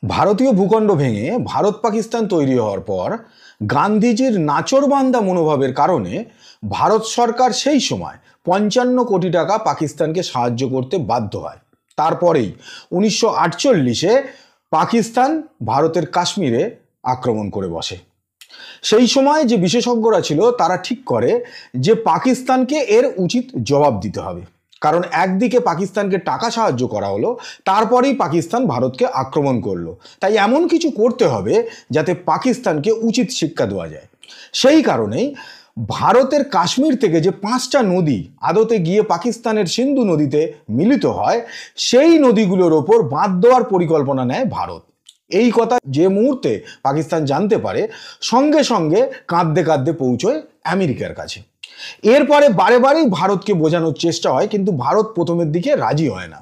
ভারতীয় ভূখণ্ড ভেঙে ভারত পাকিস্তান তৈরি হওয়ার পর গান্ধীজির নাচরবান্দা মনোভাবের কারণে ভারত সরকার সেই সময় 55 কোটি টাকা পাকিস্তানকে সাহায্য করতে বাধ্য হয়। তারপরেই 1948-এ পাকিস্তান ভারতের কাশ্মীরে আক্রমণ করে বসে। সেই সময় যে বিশেষজ্ঞরা ছিল তারা ঠিক করে যে পাকিস্তানকে এর উচিত জবাব দিতে হবে, কারণ একদিকে পাকিস্তানকে টাকা সাহায্য করা হলো, তারপরেই পাকিস্তান ভারতকে আক্রমণ করলো, তাই এমন কিছু করতে হবে যাতে পাকিস্তানকে উচিত শিক্ষা দেওয়া যায়। সেই কারণেই ভারতের কাশ্মীর থেকে যে 5টা নদী আদতে গিয়ে পাকিস্তানের সিন্ধু নদীতে মিলিত হয়, সেই নদীগুলোর ওপর বাঁধ দেওয়ার পরিকল্পনা নেয় ভারত। এই কথা যে মুহূর্তে পাকিস্তান জানতে পারে, সঙ্গে সঙ্গে কাঁদতে কাঁদতে পৌঁছয় আমেরিকার কাছে। এরপরে বারে বারেই ভারতকে বোঝানোর চেষ্টা হয়, কিন্তু ভারত প্রথমের দিকে রাজি হয় না।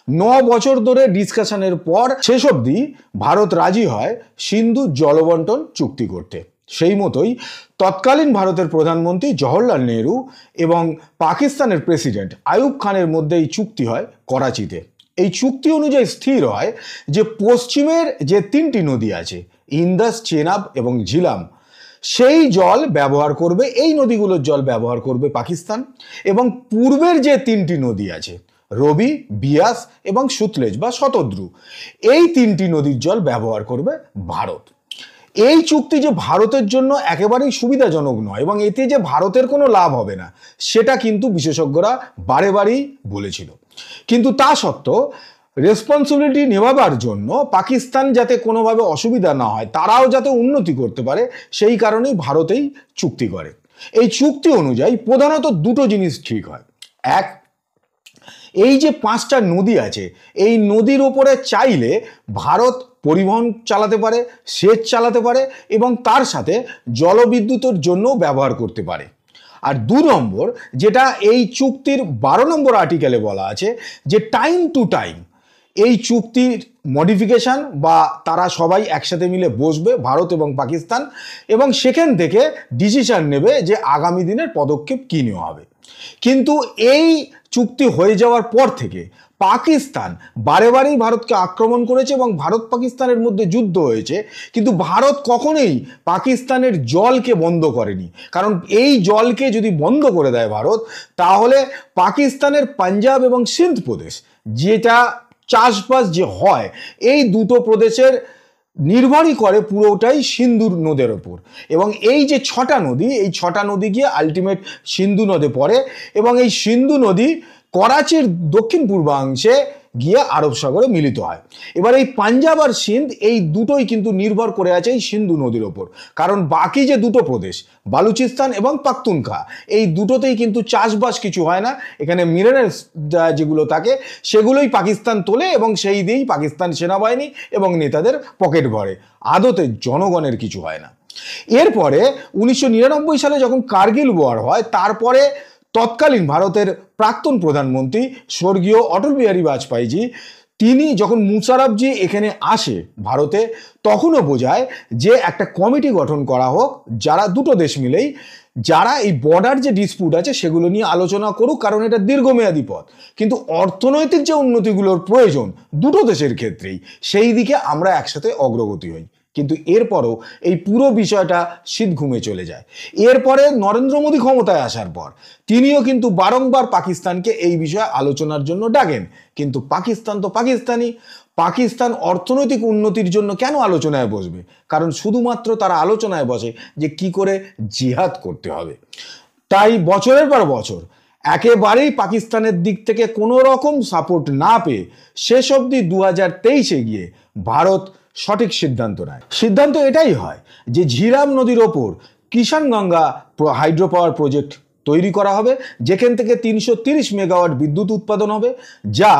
9 বছর ধরে ডিসকাশনের পর শেষ অবধি ভারত রাজি হয় সিন্ধু জলবন্টন চুক্তি করতে। সেই মতোই তৎকালীন ভারতের প্রধানমন্ত্রী জওহরলাল নেহরু এবং পাকিস্তানের প্রেসিডেন্ট আইয়ুব খানের মধ্যে এই চুক্তি হয় করাচিতে। এই চুক্তি অনুযায়ী স্থির হয় যে পশ্চিমের যে 3টি নদী আছে, ইন্দাস, চেনাব এবং ঝিলাম, সেই জল ব্যবহার করবে, এই নদীগুলোর জল ব্যবহার করবে পাকিস্তান, এবং পূর্বের যে 3টি নদী আছে, রবি, বিয়াস এবং সুতলেজ বা শতদ্রু, এই 3টি নদীর জল ব্যবহার করবে ভারত। এই চুক্তি যে ভারতের জন্য একেবারেই সুবিধাজনক নয় এবং এতে যে ভারতের কোনো লাভ হবে না, সেটা কিন্তু বিশেষজ্ঞরা বারে বারেই বলেছিল। কিন্তু তা সত্ত্বেও রেসপন্সিবিলিটি নেওয়ার জন্য পাকিস্তান যাতে কোনোভাবে অসুবিধা না হয়, তারাও যাতে উন্নতি করতে পারে, সেই কারণেই ভারতেই চুক্তি করে। এই চুক্তি অনুযায়ী প্রধানত দুটো জিনিস ঠিক হয়। এক, এই যে 5টা নদী আছে, এই নদীর ওপরে চাইলে ভারত পরিবহন চালাতে পারে, সেচ চালাতে পারে এবং তার সাথে জলবিদ্যুতের জন্য ব্যবহার করতে পারে। আর 2 নম্বর, যেটা এই চুক্তির 12 নম্বর আর্টিকেলে বলা আছে, যে টাইম টু টাইম এই চুক্তির মডিফিকেশন বা তারা সবাই একসাথে মিলে বসবে, ভারত এবং পাকিস্তান, এবং সেখান থেকে ডিসিশন নেবে যে আগামী দিনের পদক্ষেপ কী নেওয়া হবে। কিন্তু এই চুক্তি হয়ে যাওয়ার পর থেকে পাকিস্তান বারে বারেই ভারতকে আক্রমণ করেছে এবং ভারত পাকিস্তানের মধ্যে যুদ্ধ হয়েছে, কিন্তু ভারত কখনোই পাকিস্তানের জলকে বন্ধ করেনি। কারণ এই জলকে যদি বন্ধ করে দেয় ভারত, তাহলে পাকিস্তানের পাঞ্জাব এবং সিন্ধ প্রদেশ, যেটা চাষবাস যে হয়, এই দুটো প্রদেশের নির্ভরই করে পুরোটাই সিন্ধু নদের ওপর। এবং এই যে 6টা নদী, এই 6টা নদী গিয়ে আলটিমেট সিন্ধু নদে পড়ে এবং এই সিন্ধু নদী করাচির দক্ষিণ পূর্বাংশে গিয়ে আরব সাগরে মিলিত হয়। এবার এই পাঞ্জাব আর সিন্ধ, এই দুটোই কিন্তু নির্ভর করে আছে এই সিন্ধু নদীর ওপর, কারণ বাকি যে দুটো প্রদেশ বালুচিস্তান এবং পাখতুনখা, এই দুটোতেই কিন্তু চাষবাস কিছু হয় না। এখানে মিনারেলস যেগুলো থাকে সেগুলোই পাকিস্তান তোলে এবং সেই দিয়েই পাকিস্তান সেনাবাহিনী এবং নেতাদের পকেট ভরে, আদতে জনগণের কিছু হয় না। এরপরে 1999 সালে যখন কার্গিল ওয়ার হয়, তারপরে তৎকালীন ভারতের প্রাক্তন প্রধানমন্ত্রী স্বর্গীয় অটল বিহারী বাজপেয়ীজি, তিনি যখন মুশারফজি এখানে আসে ভারতে, তখনও বোঝায় যে একটা কমিটি গঠন করা হোক, যারা দুটো দেশ মিলেই যারা এই বর্ডার যে ডিসপিউট আছে সেগুলো নিয়ে আলোচনা করুক, কারণ এটা দীর্ঘমেয়াদী পথ। কিন্তু অর্থনৈতিক যে উন্নতিগুলোর প্রয়োজন দুটো দেশের ক্ষেত্রেই, সেই দিকে আমরা একসাথে অগ্রগতি হই। কিন্তু এরপরও এই পুরো বিষয়টা শীত ঘুমে চলে যায়। এরপরে নরেন্দ্র মোদী ক্ষমতায় আসার পর তিনিও কিন্তু বারংবার পাকিস্তানকে এই বিষয়ে আলোচনার জন্য ডাকেন, কিন্তু পাকিস্তান তো পাকিস্তানি। পাকিস্তান অর্থনৈতিক উন্নতির জন্য কেন আলোচনায় বসবে? কারণ শুধুমাত্র তারা আলোচনায় বসে যে কি করে জিহাদ করতে হবে। তাই বছরের পর বছর একেবারেই পাকিস্তানের দিক থেকে কোনো রকম সাপোর্ট না পেয়ে শেষ অবধি 2023-এ গিয়ে ভারত সঠিক সিদ্ধান্ত নেয়। সিদ্ধান্ত এটাই হয় যে ঝিলাম নদীর ওপর কিষানগঙ্গা হাইড্রো পাওয়ার প্রজেক্ট তৈরি করা হবে, যেখান থেকে 330 মেগাওয়াট বিদ্যুৎ উৎপাদন হবে, যা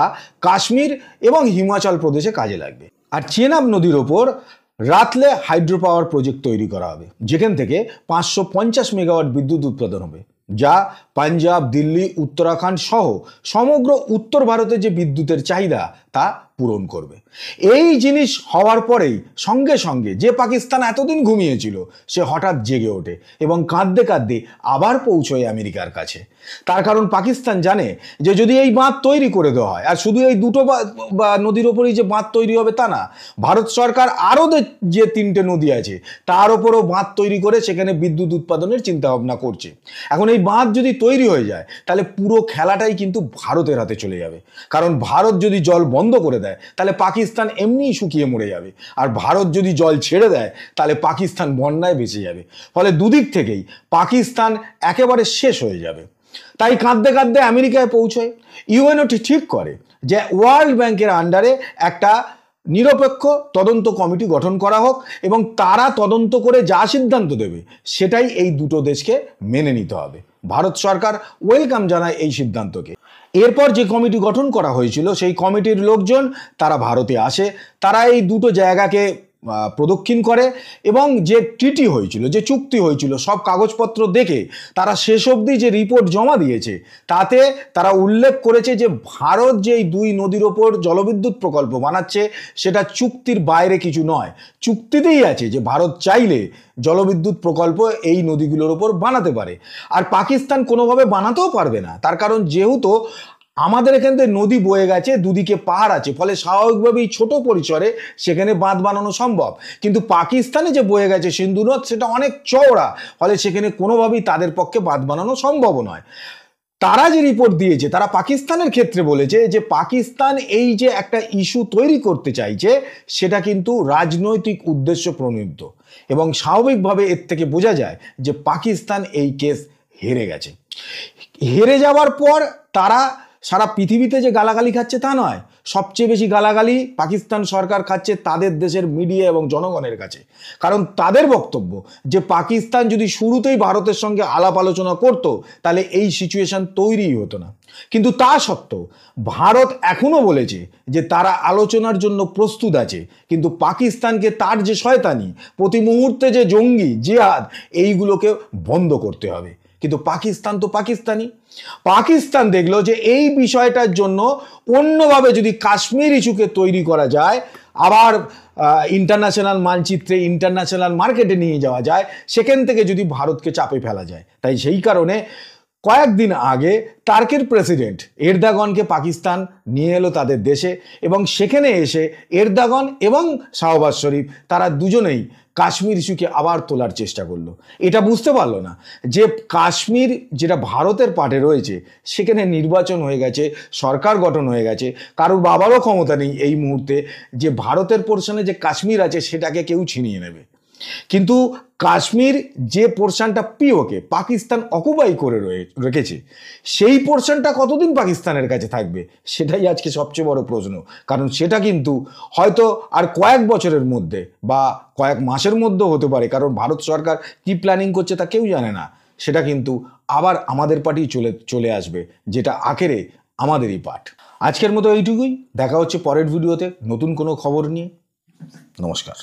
কাশ্মীর এবং হিমাচল প্রদেশে কাজে লাগবে। আর চেনাব নদীর ওপর রাতলে হাইড্রো পাওয়ার প্রজেক্ট তৈরি করা হবে, যেখান থেকে 550 মেগাওয়াট বিদ্যুৎ উৎপাদন হবে, যা পাঞ্জাব, দিল্লি, উত্তরাখণ্ড সহ সমগ্র উত্তর ভারতের যে বিদ্যুতের চাহিদা তা পূরণ করবে। এই জিনিস হওয়ার পরেই সঙ্গে সঙ্গে যে পাকিস্তান এতদিন ঘুমিয়েছিল সে হঠাৎ জেগে ওঠে এবং কাঁদতে কাঁদতে আবার পৌঁছয় আমেরিকার কাছে। তার কারণ পাকিস্তান জানে যে যদি এই বাঁধ তৈরি করে দেওয়া হয়, আর শুধু এই দুটো বা নদীর ওপরেই যে বাঁধ তৈরি হবে তা না, ভারত সরকার আরও যে 3টে নদী আছে তার ওপরও বাঁধ তৈরি করে সেখানে বিদ্যুৎ উৎপাদনের চিন্তা ভাবনা করছে। এখন এই বাঁধ যদি তৈরি হয়ে যায় তাহলে পুরো খেলাটাই কিন্তু ভারতের হাতে চলে যাবে। কারণ ভারত যদি জল বন্ধ করে দেয় তাহলে পাকিস্তান এমনিই শুকিয়ে মরে যাবে, আর ভারত যদি জল ছেড়ে দেয় তাহলে পাকিস্তান বন্যায় বেঁচে যাবে। ফলে দুদিক থেকেই পাকিস্তান একেবারে শেষ হয়ে যাবে। তাই কাঁদতে কাঁদতে আমেরিকায় পৌঁছয়। ইউএনও ঠিক করে যে ওয়ার্ল্ড ব্যাংকের আন্ডারে একটা নিরপেক্ষ তদন্ত কমিটি গঠন করা হোক এবং তারা তদন্ত করে যা সিদ্ধান্ত দেবে সেটাই এই দুটো দেশকে মেনে নিতে হবে। ভারত সরকার ওয়েলকাম জানায় এই সিদ্ধান্তকে। এরপর যে কমিটি গঠন করা হয়েছিল সেই কমিটির লোকজন তারা ভারতে আসে, তারা এই দুটো জায়গাকে প্রদক্ষিণ করে এবং যে ট্রিটি হয়েছিল, যে চুক্তি হয়েছিল, সব কাগজপত্র দেখে তারা শেষ অবধি যে রিপোর্ট জমা দিয়েছে তাতে তারা উল্লেখ করেছে যে ভারত যে এই 2 নদীর ওপর জলবিদ্যুৎ প্রকল্প বানাচ্ছে সেটা চুক্তির বাইরে কিছু নয়। চুক্তিতেই আছে যে ভারত চাইলে জলবিদ্যুৎ প্রকল্প এই নদীগুলোর ওপর বানাতে পারে, আর পাকিস্তান কোনোভাবে বানাতেও পারবে না। তার কারণ যেহেতু আমাদের এখান থেকে নদী বয়ে গেছে, দুদিকে পাহাড় আছে, ফলে স্বাভাবিকভাবেই ছোট পরিসরে সেখানে বাঁধ বানানো সম্ভব। কিন্তু পাকিস্তানে যে বয়ে গেছে সিন্ধু নদ সেটা অনেক চওড়া, ফলে সেখানে কোনোভাবেই তাদের পক্ষে বাঁধ বানানো সম্ভব নয়। তারা যে রিপোর্ট দিয়েছে তারা পাকিস্তানের ক্ষেত্রে বলেছে যে পাকিস্তান এই যে একটা ইস্যু তৈরি করতে চাইছে সেটা কিন্তু রাজনৈতিক উদ্দেশ্য প্রণীত, এবং স্বাভাবিকভাবে এর থেকে বোঝা যায় যে পাকিস্তান এই কেস হেরে গেছে। হেরে যাওয়ার পর তারা সারা পৃথিবীতে যে গালাগালি খাচ্ছে তা নয়, সবচেয়ে বেশি গালাগালি পাকিস্তান সরকার খাচ্ছে তাদের দেশের মিডিয়া এবং জনগণের কাছে। কারণ তাদের বক্তব্য যে পাকিস্তান যদি শুরুতেই ভারতের সঙ্গে আলাপ আলোচনা করত তাহলে এই সিচুয়েশন তৈরিই হতো না। কিন্তু তা সত্ত্বেও ভারত এখনো বলেছে যে তারা আলোচনার জন্য প্রস্তুত আছে, কিন্তু পাকিস্তানকে তার যে শয়তানি, প্রতি মুহূর্তে যে জঙ্গি জিহাদ, এইগুলোকে বন্ধ করতে হবে। কিন্তু পাকিস্তান তো পাকিস্তান দেখলো যে এই বিষয়টার জন্য অন্যভাবে যদি কাশ্মীর ইস্যুকে তৈরি করা যায়, আবার ইন্টারন্যাশনাল মানচিত্রে ইন্টারন্যাশনাল মার্কেটে নিয়ে যাওয়া যায়, সেখান থেকে যদি ভারতকে চাপে ফেলা যায়। তাই সেই কারণে কয়েকদিন আগে টার্কির প্রেসিডেন্ট এরদোগানকে পাকিস্তান নিয়ে এলো তাদের দেশে, এবং সেখানে এসে এরদোগান এবং শাহবাজ শরীফ তারা দুজনেই কাশ্মীর ইস্যুকে আবার তোলার চেষ্টা করলো। এটা বুঝতে পারলো না যে কাশ্মীর যেটা ভারতের পাটে রয়েছে সেখানে নির্বাচন হয়ে গেছে, সরকার গঠন হয়ে গেছে, কারোর বাবারও ক্ষমতা নেই এই মুহূর্তে যে ভারতের পোর্শনে যে কাশ্মীর আছে সেটাকে কেউ ছিনিয়ে নেবে। কিন্তু কাশ্মীর যে পোর্শনটা পিওকে পাকিস্তান অকুপাই করে রেখেছে সেই পোর্শনটা কতদিন পাকিস্তানের কাছে থাকবে সেটাই আজকে সবচেয়ে বড় প্রশ্ন। কারণ সেটা কিন্তু হয়তো আর কয়েক বছরের মধ্যে বা কয়েক মাসের মধ্যেও হতে পারে, কারণ ভারত সরকার কি প্ল্যানিং করছে তা কেউ জানে না। সেটা কিন্তু আবার আমাদের পার্টি চলে আসবে, যেটা আখেরে আমাদেরই পার্ট। আজকের মতো এইটুকুই, দেখা হচ্ছে পরের ভিডিওতে নতুন কোনো খবর নিয়ে। নমস্কার।